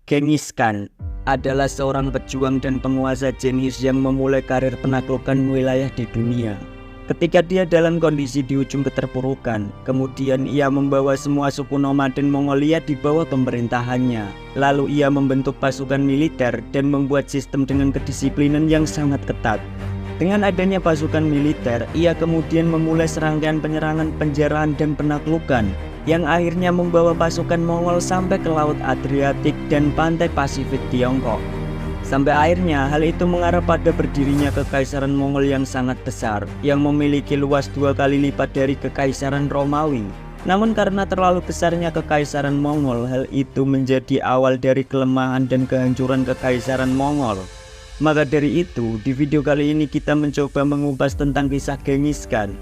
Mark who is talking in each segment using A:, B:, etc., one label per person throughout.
A: Genghis Khan adalah seorang pejuang dan penguasa jenius yang memulai karir penaklukan wilayah di dunia. Ketika dia dalam kondisi di ujung keterpurukan, kemudian ia membawa semua suku nomaden Mongolia di bawah pemerintahannya. Lalu ia membentuk pasukan militer dan membuat sistem dengan kedisiplinan yang sangat ketat. Dengan adanya pasukan militer, ia kemudian memulai serangkaian penyerangan, penjarahan, dan penaklukan yang akhirnya membawa pasukan Mongol sampai ke Laut Adriatik dan pantai Pasifik Tiongkok. Sampai akhirnya hal itu mengarah pada berdirinya Kekaisaran Mongol yang sangat besar, yang memiliki luas 2 kali lipat dari Kekaisaran Romawi. Namun karena terlalu besarnya Kekaisaran Mongol, hal itu menjadi awal dari kelemahan dan kehancuran Kekaisaran Mongol. Maka dari itu, di video kali ini kita mencoba mengupas tentang kisah Genghis Khan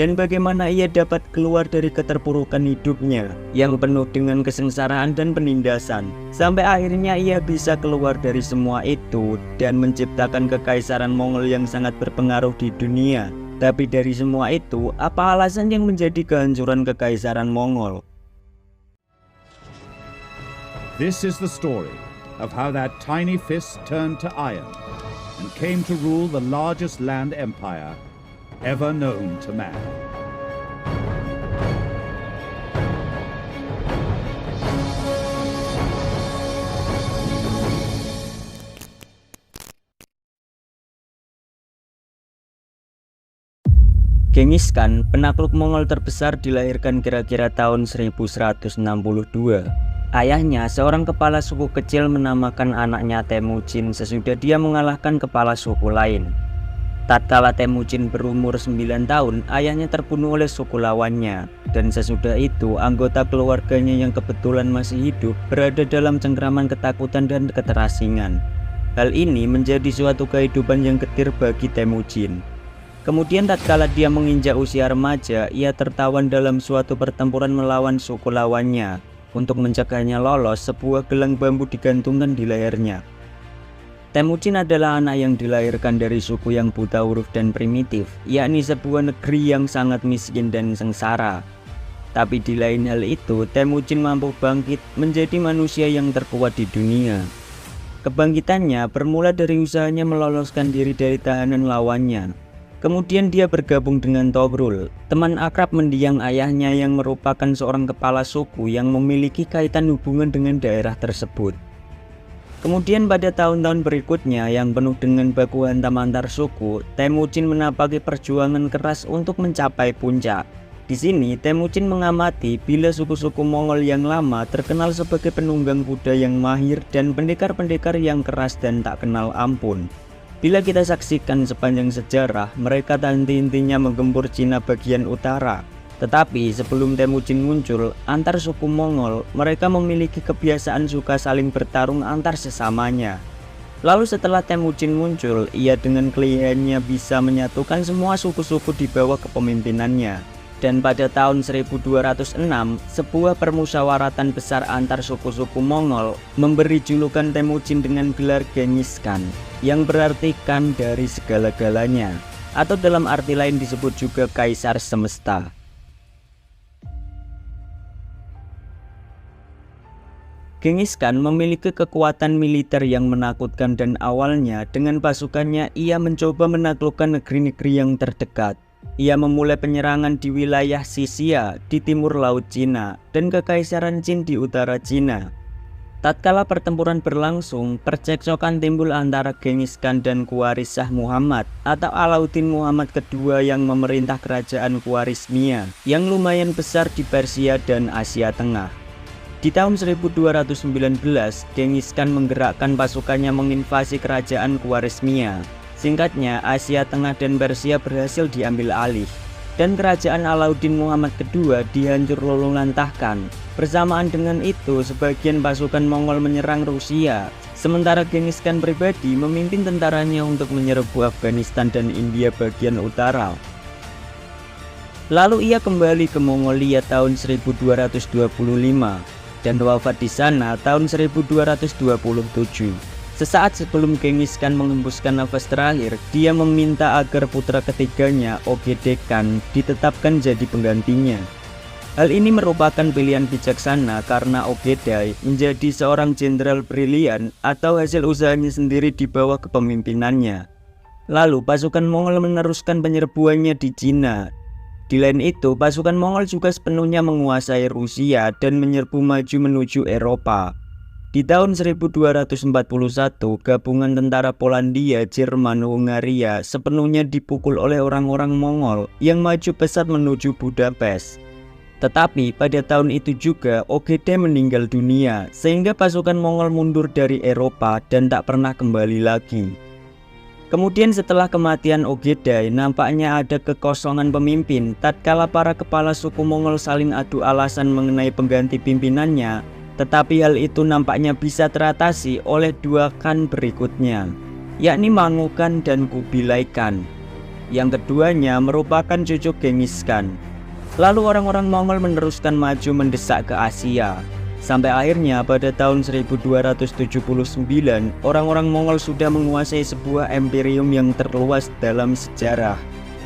A: dan bagaimana ia dapat keluar dari keterpurukan hidupnya yang penuh dengan kesengsaraan dan penindasan, sampai akhirnya ia bisa keluar dari semua itu dan menciptakan Kekaisaran Mongol yang sangat berpengaruh di dunia. Tapi dari semua itu, apa alasan yang menjadi kehancuran Kekaisaran Mongol?
B: This is the story of how that tiny fist turned to iron and came to rule the largest land empire ever known to man.
A: Genghis Khan, penakluk Mongol terbesar, dilahirkan kira-kira tahun 1162. Ayahnya, seorang kepala suku kecil, menamakan anaknya Temujin sesudah dia mengalahkan kepala suku lain. Tatkala Temujin berumur 9 tahun, ayahnya terbunuh oleh suku lawannya, dan sesudah itu anggota keluarganya yang kebetulan masih hidup berada dalam cengkraman ketakutan dan keterasingan. Hal ini menjadi suatu kehidupan yang getir bagi Temujin. Kemudian tatkala dia menginjak usia remaja, ia tertawan dalam suatu pertempuran melawan suku lawannya. Untuk mencegahnya lolos, sebuah gelang bambu digantungkan di lehernya. Temujin adalah anak yang dilahirkan dari suku yang buta huruf dan primitif, yakni sebuah negeri yang sangat miskin dan sengsara. Tapi di lain hal itu, Temujin mampu bangkit menjadi manusia yang terkuat di dunia. Kebangkitannya bermula dari usahanya meloloskan diri dari tahanan lawannya. Kemudian dia bergabung dengan Togrul, teman akrab mendiang ayahnya yang merupakan seorang kepala suku yang memiliki kaitan hubungan dengan daerah tersebut. Kemudian pada tahun-tahun berikutnya yang penuh dengan baku hantam antar suku, Temujin menapaki perjuangan keras untuk mencapai puncak. Di sini Temujin mengamati bila suku-suku Mongol yang lama terkenal sebagai penunggang kuda yang mahir dan pendekar-pendekar yang keras dan tak kenal ampun. Bila kita saksikan sepanjang sejarah, mereka tak henti-hentinya menggempur Cina bagian utara. Tetapi sebelum Temujin muncul, antar suku Mongol, mereka memiliki kebiasaan suka saling bertarung antar sesamanya. Lalu setelah Temujin muncul, ia dengan kelihayannya bisa menyatukan semua suku-suku di bawah kepemimpinannya. Dan pada tahun 1206, sebuah permusyawaratan besar antar suku-suku Mongol memberi julukan Temujin dengan gelar Genghis Khan, yang berarti Khan dari segala-galanya, atau dalam arti lain disebut juga Kaisar Semesta. Genghis Khan memiliki kekuatan militer yang menakutkan dan awalnya dengan pasukannya ia mencoba menaklukkan negeri-negeri yang terdekat. Ia memulai penyerangan di wilayah Sisia di timur Laut Cina dan Kekaisaran Qin di utara Cina. Tatkala pertempuran berlangsung, percekcokan timbul antara Genghis Khan dan Khawarizm Shah Muhammad atau Alauddin Muhammad kedua yang memerintah kerajaan Khwarizmia yang lumayan besar di Persia dan Asia Tengah. Di tahun 1219, Genghis Khan menggerakkan pasukannya menginvasi kerajaan Khwarizmia. Singkatnya, Asia Tengah dan Persia berhasil diambil alih, dan kerajaan Alauddin Muhammad II dihancur luluh-lantahkan. Bersamaan dengan itu, sebagian pasukan Mongol menyerang Rusia, sementara Genghis Khan pribadi memimpin tentaranya untuk menyerbu Afghanistan dan India bagian utara. Lalu ia kembali ke Mongolia tahun 1225 dan wafat di sana tahun 1227. Sesaat sebelum Genghis Khan mengembuskan nafas terakhir, dia meminta agar putra ketiganya, Ogedei Khan, ditetapkan jadi penggantinya. Hal ini merupakan pilihan bijaksana karena Ogedai menjadi seorang jenderal brilian atau hasil usahanya sendiri di bawah kepemimpinannya. Lalu pasukan Mongol meneruskan penyerbuannya di Cina. Di lain itu, pasukan Mongol juga sepenuhnya menguasai Rusia dan menyerbu maju menuju Eropa. Di tahun 1241, gabungan tentara Polandia, Jerman, Hungaria sepenuhnya dipukul oleh orang-orang Mongol yang maju pesat menuju Budapest. Tetapi pada tahun itu juga Ogedai meninggal dunia sehingga pasukan Mongol mundur dari Eropa dan tak pernah kembali lagi. Kemudian setelah kematian Ogedai, nampaknya ada kekosongan pemimpin tatkala para kepala suku Mongol saling adu alasan mengenai pengganti pimpinannya. Tetapi hal itu nampaknya bisa teratasi oleh dua khan berikutnya, yakni Mangu Khan dan Kubilai Khan. Yang keduanya merupakan cucu Genghis Khan. Lalu orang-orang Mongol meneruskan maju mendesak ke Asia. Sampai akhirnya pada tahun 1279, orang-orang Mongol sudah menguasai sebuah imperium yang terluas dalam sejarah.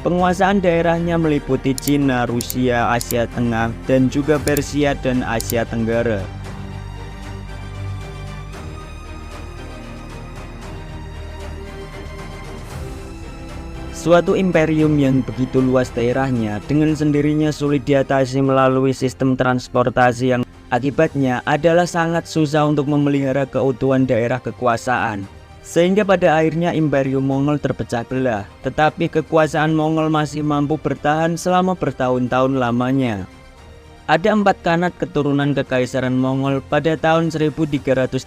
A: Penguasaan daerahnya meliputi Cina, Rusia, Asia Tengah, dan juga Persia dan Asia Tenggara. Suatu imperium yang begitu luas daerahnya dengan sendirinya sulit diatasi melalui sistem transportasi yang akibatnya adalah sangat susah untuk memelihara keutuhan daerah kekuasaan. Sehingga pada akhirnya imperium Mongol terpecah belah, tetapi kekuasaan Mongol masih mampu bertahan selama bertahun-tahun lamanya. Ada 4 khanat keturunan kekaisaran Mongol pada tahun 1335.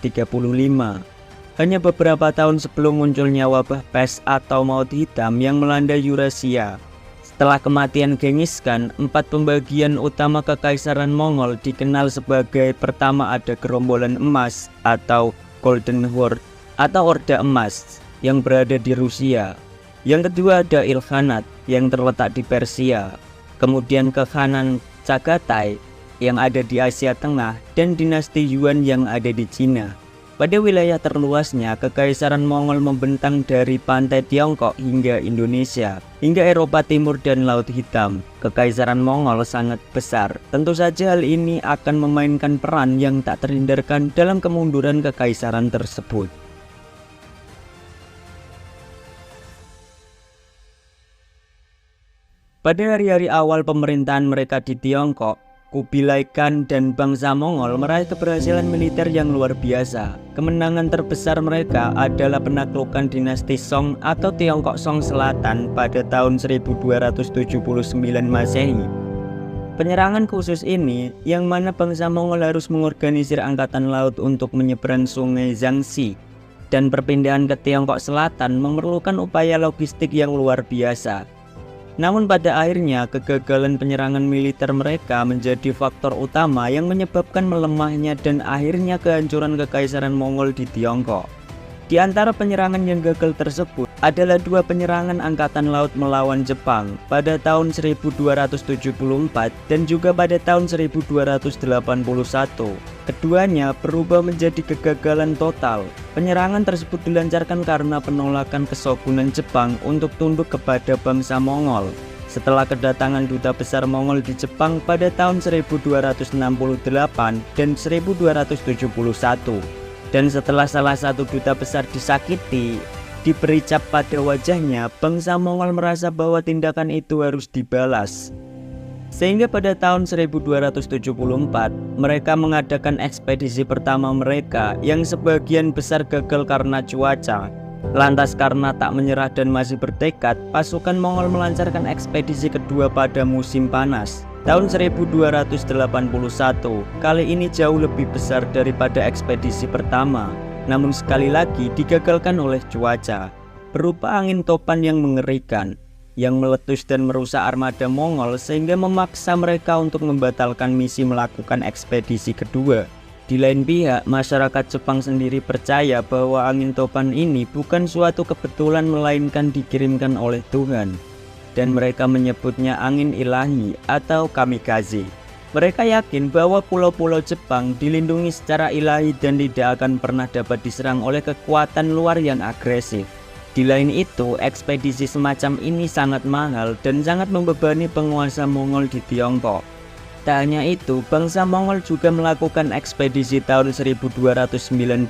A: Hanya beberapa tahun sebelum munculnya wabah pes atau maut hitam yang melanda Eurasia. Setelah kematian Genghis Khan, 4 pembagian utama kekaisaran Mongol dikenal sebagai: pertama ada gerombolan emas atau Golden Horde atau Orda Emas yang berada di Rusia. Yang kedua ada Ilkhanat yang terletak di Persia. Kemudian Kekhanan Chagatai yang ada di Asia Tengah dan dinasti Yuan yang ada di Cina. Pada wilayah terluasnya, kekaisaran Mongol membentang dari pantai Tiongkok hingga Indonesia, hingga Eropa Timur dan Laut Hitam. Kekaisaran Mongol sangat besar. Tentu saja hal ini akan memainkan peran yang tak terhindarkan dalam kemunduran kekaisaran tersebut. Pada hari-hari awal pemerintahan mereka di Tiongkok, Kubilai Khan dan bangsa Mongol meraih keberhasilan militer yang luar biasa. Kemenangan terbesar mereka adalah penaklukan dinasti Song atau Tiongkok Song Selatan pada tahun 1279 Masehi. Penyerangan khusus ini, yang mana bangsa Mongol harus mengorganisir angkatan laut untuk menyeberang sungai Zhangxi, dan perpindahan ke Tiongkok Selatan memerlukan upaya logistik yang luar biasa. Namun pada akhirnya kegagalan penyerangan militer mereka menjadi faktor utama yang menyebabkan melemahnya dan akhirnya kehancuran kekaisaran Mongol di Tiongkok. Di antara penyerangan yang gagal tersebut adalah 2 penyerangan angkatan laut melawan Jepang pada tahun 1274 dan juga pada tahun 1281. Keduanya berubah menjadi kegagalan total. Penyerangan tersebut dilancarkan karena penolakan Keshogunan Jepang untuk tunduk kepada bangsa Mongol. Setelah kedatangan duta besar Mongol di Jepang pada tahun 1268 dan 1271. Dan setelah salah satu duta besar disakiti, diberi cap pada wajahnya, bangsa Mongol merasa bahwa tindakan itu harus dibalas. Sehingga pada tahun 1274, mereka mengadakan ekspedisi pertama mereka yang sebagian besar gagal karena cuaca. Lantas karena tak menyerah dan masih bertekad, pasukan Mongol melancarkan ekspedisi kedua pada musim panas. Tahun 1281, kali ini jauh lebih besar daripada ekspedisi pertama. Namun sekali lagi digagalkan oleh cuaca, berupa angin topan yang mengerikan, yang meletus dan merusak armada Mongol sehingga memaksa mereka untuk membatalkan misi melakukan ekspedisi kedua. Di lain pihak, masyarakat Jepang sendiri percaya bahwa angin topan ini bukan suatu kebetulan melainkan dikirimkan oleh Tuhan. Dan mereka menyebutnya angin ilahi atau kamikaze. Mereka yakin bahwa pulau-pulau Jepang dilindungi secara ilahi dan tidak akan pernah dapat diserang oleh kekuatan luar yang agresif. Di lain itu, ekspedisi semacam ini sangat mahal dan sangat membebani penguasa Mongol di Tiongkok. Tak hanya itu, bangsa Mongol juga melakukan ekspedisi tahun 1292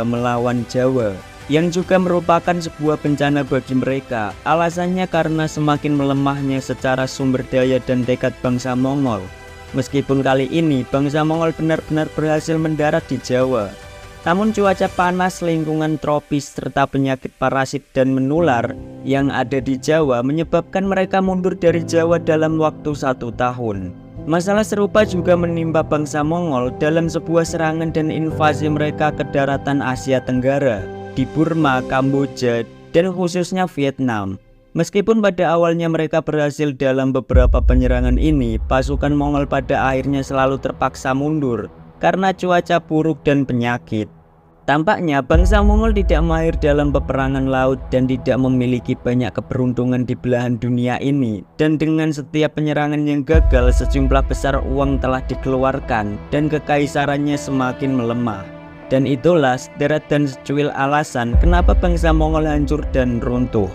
A: melawan Jawa, yang juga merupakan sebuah bencana bagi mereka. Alasannya karena semakin melemahnya secara sumber daya dan tekad bangsa Mongol. Meskipun kali ini bangsa Mongol benar-benar berhasil mendarat di Jawa, namun cuaca panas, lingkungan tropis, serta penyakit parasit dan menular yang ada di Jawa menyebabkan mereka mundur dari Jawa dalam waktu 1 tahun. Masalah serupa juga menimpa bangsa Mongol dalam sebuah serangan dan invasi mereka ke daratan Asia Tenggara, di Burma, Kamboja, dan khususnya Vietnam. Meskipun pada awalnya mereka berhasil dalam beberapa penyerangan ini, pasukan Mongol pada akhirnya selalu terpaksa mundur karena cuaca buruk dan penyakit. Tampaknya bangsa Mongol tidak mahir dalam peperangan laut dan tidak memiliki banyak keberuntungan di belahan dunia ini, dan dengan setiap penyerangan yang gagal, sejumlah besar uang telah dikeluarkan dan kekaisarannya semakin melemah. Dan itulah sederet dan secuil alasan kenapa bangsa Mongol hancur dan runtuh.